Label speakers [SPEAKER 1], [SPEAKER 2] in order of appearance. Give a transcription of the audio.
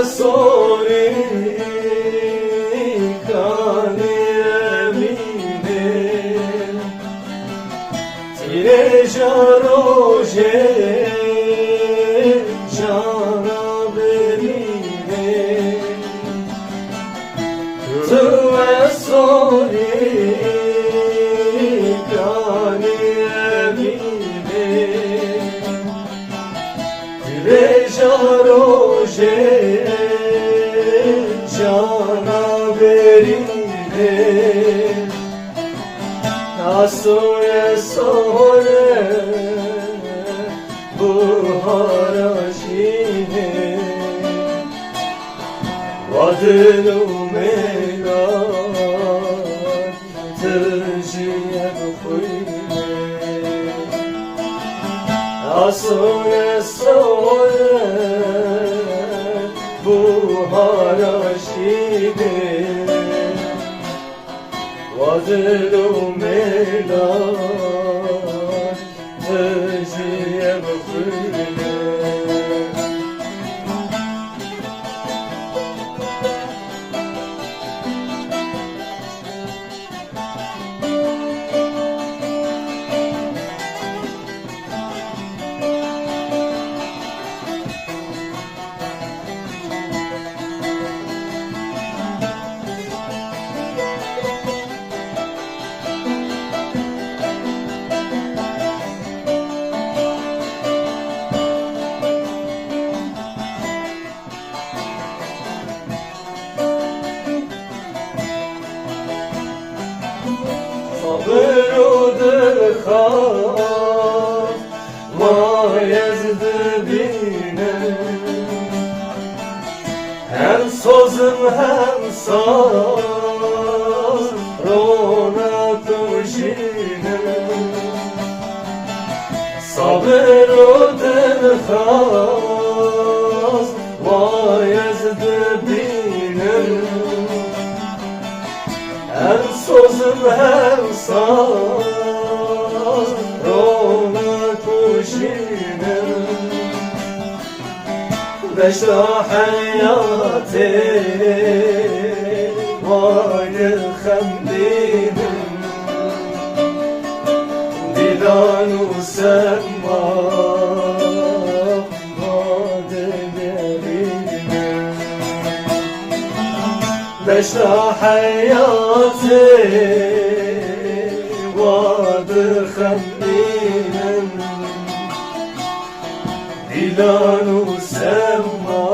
[SPEAKER 1] سوری کانی امینه تیره جاروژه جانا برینه تو سوری کانی امینه تیره جاروژه جانا برینه ناسوی سوره buharajine vadelu melan tjiye bkhuyne asone sore buharajine vadelu melan tjiye bkhuyne برود خواه ما یزد بینه hem sözüm hem saz rona tujine sabır o delkhaz ma yezd binem hem sözüm hem saz rona tujine beşra hayatı vayl khemdinem dilanu semma vadelerine beşra hayatı vayl khemdinem dilanu semma